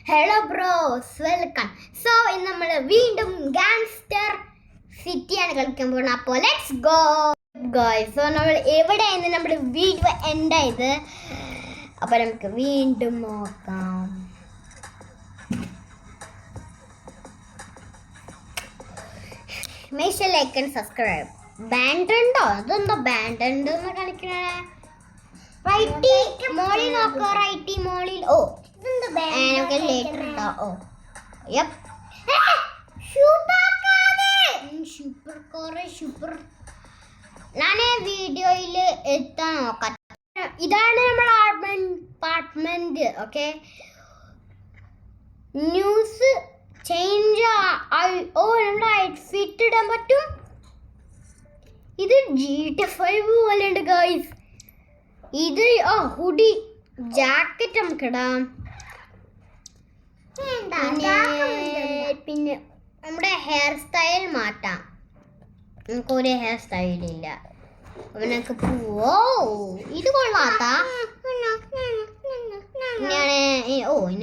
Hello bros, welcome. So ഇന്ന് നമ്മൾ വീണ്ടും ഗാങ്സ്റ്റർ സിറ്റിയാണ് കളിക്കാൻ പോകുന്നത്. അപ്പോൾ ലെറ്റ്സ് ഗോ ഗോയ്സ്. സോ നമ്മൾ എവിടെയാണ് നമ്മുടെ വീഡിയോ എൻഡ് ആയത്. അപ്പോൾ നമുക്ക് വീണ്ടും നോക്കാം. Make sure like and subscribe. Band ഉണ്ടോ? അതെന്തോ ബാൻഡ് ഉണ്ട് എന്ന് കാണിക്കണേ. റൈറ്റി മോളിൽ നോക്കോ. റൈറ്റി മോളിൽ. ഓ നമുക്ക് ലേറ്റർ ഉണ്ടോ? ഓ യപ്പ്. സൂപ്പർ കോറെ സൂപ്പർ. ഞാൻ വീഡിയോയിൽ എത്താൻ നോക്കാം. ഇതാണ് നമ്മുടെ അപ്പാർട്ട്മെന്റ്. Okay, news change. ഓ നമ്മുടെ ഔട്ട്ഫിറ്റ് ഇടാൻ പറ്റും. ഇത് GTA 5 പോലെ ഉണ്ട് ഗൈസ്. ഇത് ഹുഡി ജാക്കറ്റ് നമുക്ക് ഇടാം. പിന്നെ നമ്മുടെ ഹെയർ സ്റ്റൈൽ മാറ്റാം. നമുക്കൊരു ഹെയർ സ്റ്റൈലില്ല. അവനൊക്കെ പോവോ. ഇത് കൊള്ളാത്ത.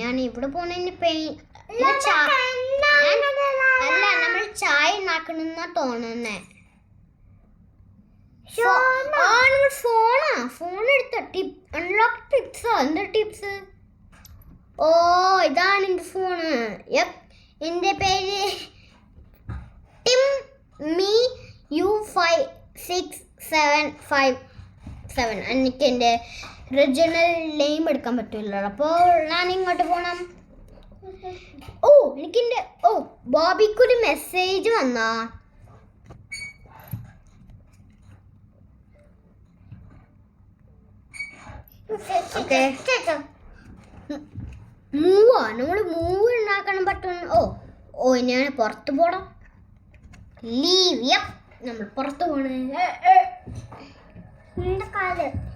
ഞാൻ ഇവിടെ പോണതിന് അല്ല, നമ്മൾ ചായ ഉണ്ടാക്കണമെന്നാ തോന്നുന്നേ. ഫോൺ എടുത്ത അൺലോക്ക് ടിപ്സോ? എന്താ ടിപ്സ്? ഓ ഇതാണ് എൻ്റെ ഫോണ്. എൻ്റെ പേര് ടിം മീ U5657. എനിക്ക് എൻ്റെ ഒറിജിനൽ നെയിം എടുക്കാൻ പറ്റില്ല. അപ്പോൾ ഞാൻ ഇങ്ങോട്ട് പോകണം. എനിക്കെൻ്റെ ബോബിക്കൊരു മെസ്സേജ് വന്നാ. നമ്മൾ മൂവ് ഉണ്ടാക്കണം പറ്റും. ഞാൻ പുറത്ത് പോണം. ലീവ്. നമ്മൾ പുറത്ത് പോണേ.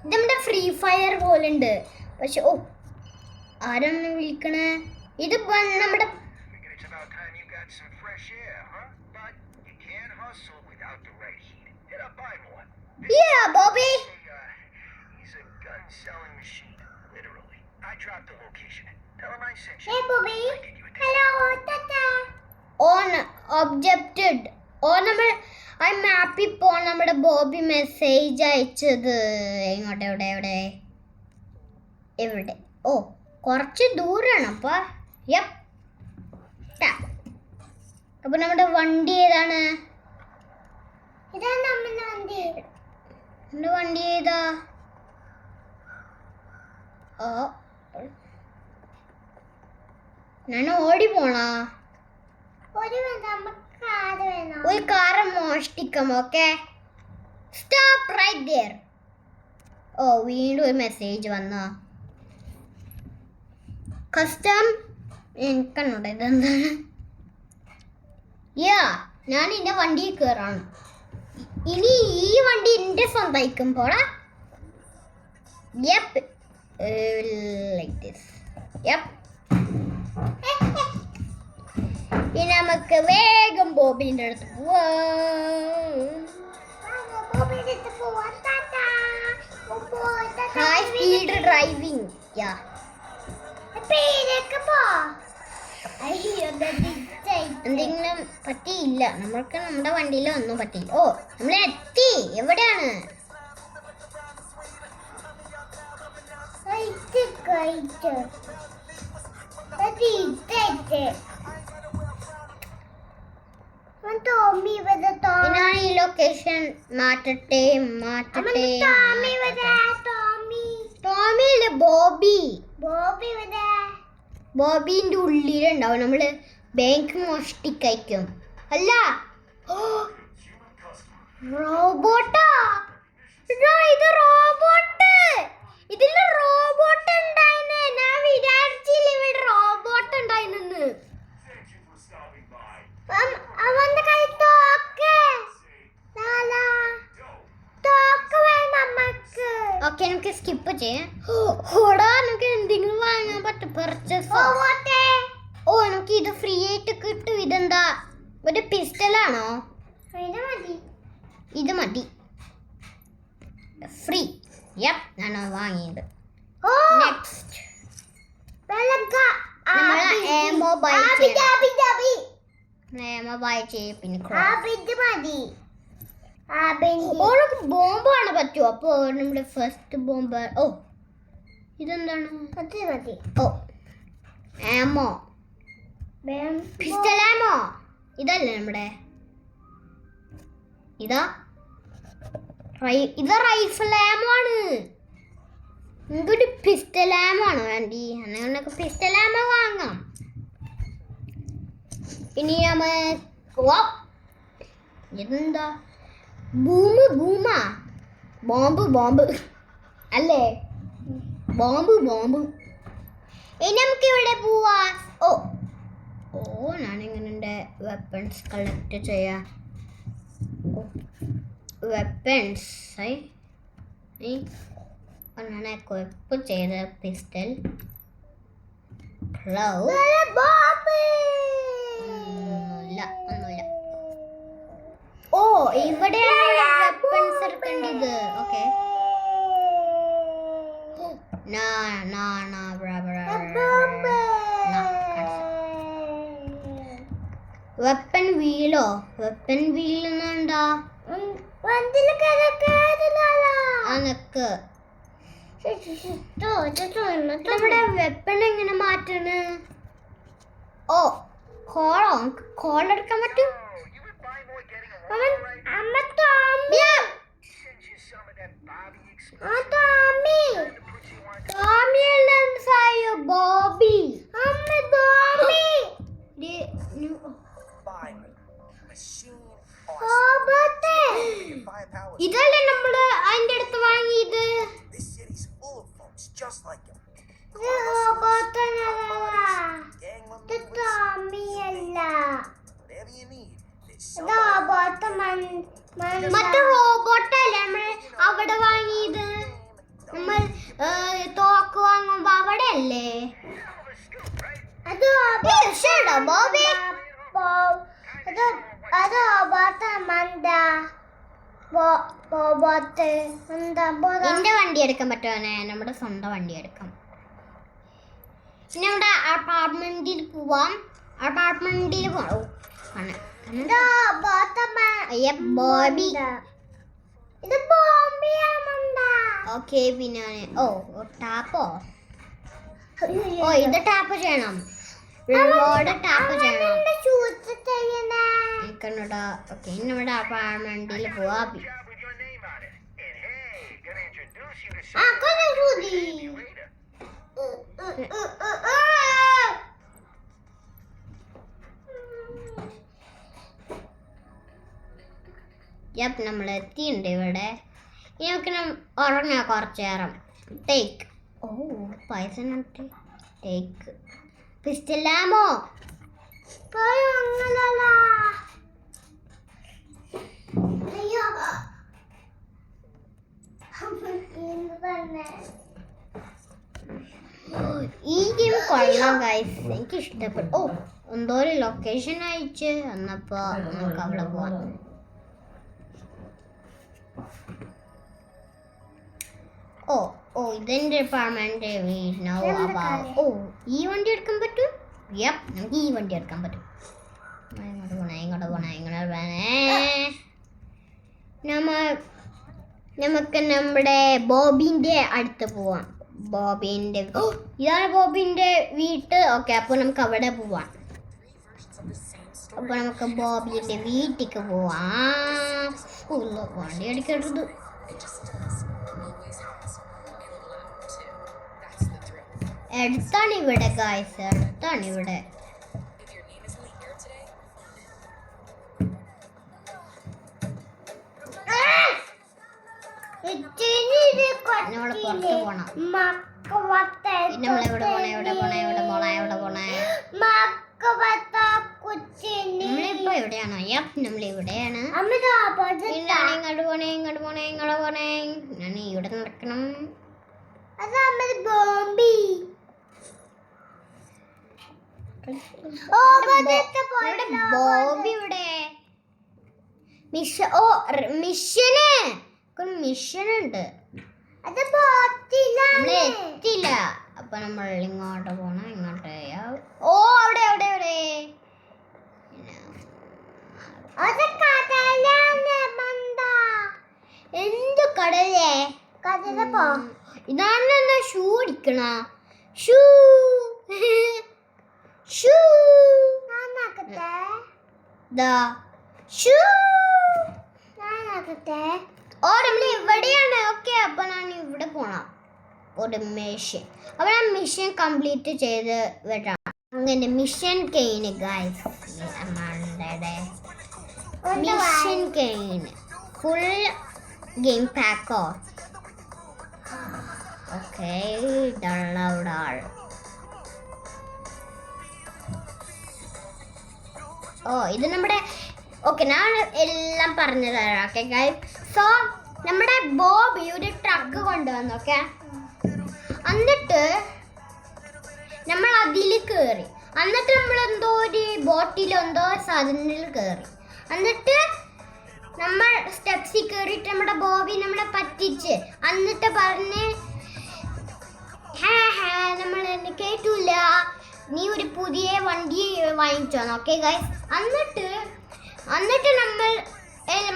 ഇതെന്താ ഫ്രീ ഫയർ പോലെ ഉണ്ട്. പക്ഷെ ആരാണ് വിളിക്കണേ? ഇത് നമ്മുടെ ബോബി. മാപ്പിൽ പോകാൻ നമ്മുടെ ബോബി മെസ്സേജ് അയച്ചത് എങ്ങോട്ടെ? എവിടെ? കുറച്ച് ദൂരാണ്. അപ്പൊ നമ്മുടെ വണ്ടി ഏതാണ്? നമ്മുടെ വണ്ടി ഏതാ? ഞാൻ ഓടി പോണാ. ഒരു കാറ് മോഷ്ടിക്കാം. Okay, stop right there. വീണ്ടും ഒരു മെസ്സേജ് വന്നോ? കസ്റ്റം. എനിക്കന്നോട്ടെ ഇതെന്താണ്? ഞാൻ എൻ്റെ വണ്ടിയിൽ കയറാണ്. ഇനി ഈ വണ്ടി എൻ്റെ സ്വന്തമായിക്കുമ്പോഴാ. Like this. ഇനി നമുക്ക് വേഗം ബോബിന്റെ അടുത്ത് ഹൈ സ്പീഡ് ഡ്രൈവിംഗ്. എന്തെങ്കിലും പറ്റിയില്ല. നമ്മൾക്ക് നമ്മുടെ വണ്ടിയിൽ ഒന്നും പറ്റിയില്ല. നമ്മൾ എത്തി. എവിടെയാണ്? ഞാൻ ഈ ലൊക്കേഷൻ മാറ്റട്ടെ. ടോമിയല്ലേ, ബോബി. ബോബിന്റെ ഉള്ളിലുണ്ടാവും. നമ്മള് ബാങ്ക് മോഷ്ടിക്കും. അല്ല, റോബോട്ടാ. ഇത് റോബോട്ട്. ഇതില് റോബോട്ട് ഉണ്ടായിന്ന്. ഞാൻ വിചാരിച്ചില്ല ഇവിടെ റോബോട്ട് ഉണ്ടായിന്ന്. അവന്റെ കൈ തോക്ക്. ഓക്കെ, നമുക്ക് സ്കിപ്പ് ചെയ്യാം. നമുക്ക് എന്തെങ്കിലും വാങ്ങാൻ പറ്റും. പർച്ചേസ്. നമുക്ക് ഇത് ഫ്രീ ആയിട്ട് കിട്ടും. ഇതെന്താ, ഒരു പിസ്റ്റലാണോ? ഇത് മതി. ഫ്രീ. ഞാൻ വാങ്ങിയത്. നെക്സ്റ്റ് ബൈ നേമ ബൈ ചെയ്യും പിന്നെ ഓൾക്ക് ബോംബാണ് പറ്റുമോ? അപ്പൊ നമ്മുടെ ഫസ്റ്റ് ബോംബ്. ഓ ഇതെന്താണ്? ഓ ആമോ, പിസ്റ്റൽ ആമോ. ഇതല്ലേ നമ്മുടെ ഇത് റൈഫിൾ ആമോ ആണ്. ഇതൊരു പിസ്റ്റൽ ആമോ ആണ് വേണ്ടി. അങ്ങനെ പിസ്റ്റൽ ആമോ വാങ്ങാം. ഇനി ഇതെന്താ? ബൂമാ ബോംബ് അല്ലേ? ബോംബ്. ഇനി നമുക്ക് ഇവിടെ പോവാ. ഓ ഞാനിങ്ങനെ വെപ്പൺസ് കളക്ട് ചെയ്യാം. വെപ്പൺസ് ഞാൻ എക്വിപ്പ് ചെയ്ത പിസ്റ്റൽ ഒന്നുമില്ല. ഓ ഇവിടെയാണ് വെപ്പൺസ് എടുക്കേണ്ടത്. ഓക്കെ വെപ്പൺ വീലോ? വെപ്പൺ വീലെന്നുണ്ടാ അനക്ക് നമ്മുടെ വെപ്പൺ എങ്ങനെ മാറ്റണ്? ഓ കോളെടുക്കാൻ പറ്റും. ഇതല്ലേ നമ്മള് അതിന്റെ അടുത്ത് വാങ്ങിയത്? മറ്റേ റോബോട്ടല്ലേ നമ്മൾ അവിടെ വാങ്ങിയത്? നമ്മൾ തോക്ക് വാങ്ങുമ്പോ അവിടെ അല്ലേ? എന്റെ വണ്ടി എടുക്കാൻ പറ്റുമോ? നമ്മുടെ സ്വന്തം വണ്ടി എടുക്കാം. പിന്നെ നമ്മുടെ അപ്പാർട്ട്മെന്റിൽ പോവാം. ഓക്കെ പിന്നെ ടാപ്പോ? ഓ ഇത് ടാപ്പ് ചെയ്യണം. റിവാർഡ് ടാപ്പ് ചെയ്യണം. ഓക്കെ നമ്മുടെ അപ്പാർട്ട്മെന്റിൽ പോവാ. നമ്മൾ എത്തിയിട്ടുണ്ട് ഇവിടെ. ഇനി നമുക്ക് ഉറങ്ങാം കുറച്ചു നേരം. ടേക്ക് പൈസ ടേക്ക് പിസ്റ്റലാമോ? ഈ ഗെയിം കൊള്ളാം ഗൈസ്, എനിക്ക് ഇഷ്ടപ്പെട്ടു. എന്തോ ഒരു ലൊക്കേഷൻ അയച്ച് എന്നപ്പോ നമുക്ക് അവിടെ പോവാം. ഇതെന്റെ അപ്പാർട്ട്മെന്റ്. ഈ വണ്ടി എടുക്കാൻ പറ്റും. നമുക്ക് ഈ വണ്ടി എടുക്കാൻ പറ്റും. ഇങ്ങോട്ട് പോണേ. നമുക്ക് നമ്മുടെ ബോബിന്റെ അടുത്ത് പോവാം. ഇതാണ് ബോബിന്റെ വീട്ട്. ഓക്കെ അപ്പൊ നമുക്ക് അവിടെ പോവാം. അപ്പൊ നമുക്ക് ബോബിന്റെ വീട്ടിലേക്ക് പോവാം. വണ്ടി അടിക്കരുത്. അടുത്താണ് ഇവിടെ ഗായ്സ്, അടുത്താണ് ഇവിടെ. പുറത്ത് പോണം. നമ്മളിവിടെ നമ്മളിപ്പോ എവിടെയാണോ? നമ്മളിവിടെയാണ്. ഇങ്ങോട്ട് പോണേ. ഞാൻ ഇവിടെ നടക്കണം. ബോബി ഇവിടെ മിഷൻ ഉണ്ട്. എത്തില്ല. അപ്പൊ നമ്മൾ ഇങ്ങോട്ട് പോണം. അവിടെ ഇരിക്കണ ഷൂ ഷൂ ദാ ഷൂ ഓ നമ്മൾ ഇവിടെയാണ്. ഓക്കെ, അപ്പൊ ഞാൻ ഇവിടെ പോണം ഒരു മിഷൻ. അപ്പൊ ഞാൻ മിഷൻ കംപ്ലീറ്റ് ചെയ്ത് വരാം. അങ്ങനെ മിഷൻ കഴിഞ്ഞ് ഗൈസ്, മിഷൻ കഴിഞ്ഞ് ഫുൾ ഗെയിം പാക്കോ. ഓക്കെ, ഓ ഇത് നമ്മുടെ ഓക്കെ, ഞാൻ എല്ലാം പറഞ്ഞു തരാം. ഓക്കെ ഗൈസ്, സോ നമ്മുടെ ബോബി ഒരു ട്രക്ക് കൊണ്ടുവന്നു. ഓക്കെ, എന്നിട്ട് നമ്മൾ അതിൽ കയറി. എന്നിട്ട് നമ്മൾ എന്തോ ഒരു ബോട്ടിലെന്തോ സാധനത്തിൽ കയറി. എന്നിട്ട് നമ്മൾ സ്റ്റെപ്സിൽ കയറിയിട്ട് നമ്മുടെ ബോബി നമ്മളെ പറ്റിച്ച്. എന്നിട്ട് പറഞ്ഞ് നമ്മൾ എന്നെ കേട്ടില്ല, നീ ഒരു പുതിയ വണ്ടി വാങ്ങിച്ചോന്ന്. ഓക്കെ ഗൈസ്, എന്നിട്ട് നമ്മൾ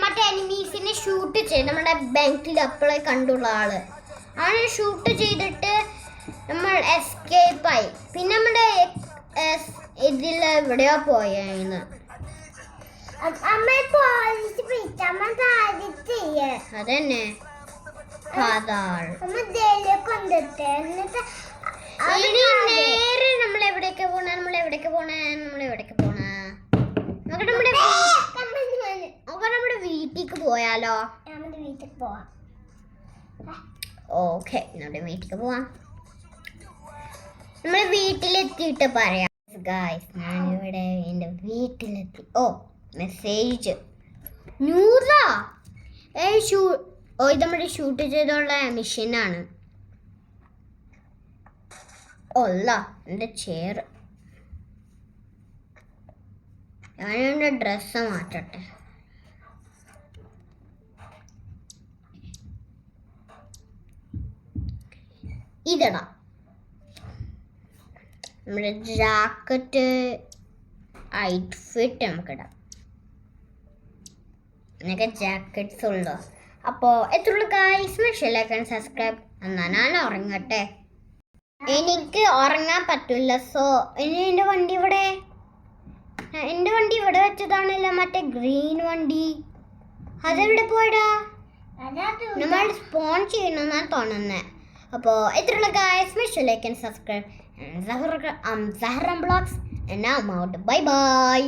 മറ്റേ എനിമീസിനെ ഷൂട്ട് ചെയ്ത് നമ്മുടെ ബാങ്കിൽ അപ്പോഴേ കണ്ടുള്ള ആള് അവനെ ഷൂട്ട് ചെയ്തിട്ട് നമ്മൾ എസ്കേപ്പ് ആയി. പിന്നെ നമ്മുടെ ഇതിൽ എവിടെയോ പോയെന്ന് അതന്നെ നേരെ നമ്മൾ എവിടേക്ക് പോണേ നമ്മുടെ വീട്ടിലേക്ക് പോയാലോ? ഓക്കെ, നമ്മുടെ വീട്ടിലേക്ക് പോവാം. നമ്മൾ വീട്ടിലെത്തിയിട്ട് പറയാം ഗായ്സ്. ഞാനിവിടെ എൻ്റെ വീട്ടിലെത്തി. ഓ മെസ്സേജ് നൂറാ. ഓ ഇത് നമ്മുടെ ഷൂട്ട് ചെയ്തുള്ള മെഷീനാണ്. ഒല്ല എൻ്റെ ചെയർ. ഞാനെൻ്റെ ഡ്രസ്സ് മാറ്റട്ടെ. ഇതടാ നമ്മുടെ ജാക്കറ്റ് ഔട്ട്ഫിറ്റ് നമുക്കിടാം. എന്നൊക്കെ ജാക്കറ്റ്സ് ഉള്ളൂ. അപ്പോൾ എത്രയുള്ളൂ ഗൈസ്? സ്പെഷ്യലാക്കാൻ സബ്സ്ക്രൈബ്. എന്നാൽ ഞാൻ ഉറങ്ങട്ടെ, എനിക്ക് ഉറങ്ങാൻ പറ്റില്ല. സോ ഇനി എൻ്റെ വണ്ടി ഇവിടെ വെച്ചതാണല്ലോ, മറ്റേ ഗ്രീൻ വണ്ടി. അതെവിടെ പോയടാ? നമ്മൾ സ്പോൺ ചെയ്യണമെന്നാണ് തോന്നുന്നത്. അപ്പോൾ എത്രയുള്ള ഗൈസ്? സ്പെഷ്യലാക്കാൻ subscribe. Zahran Vlogs, and now I'm out. Bye bye.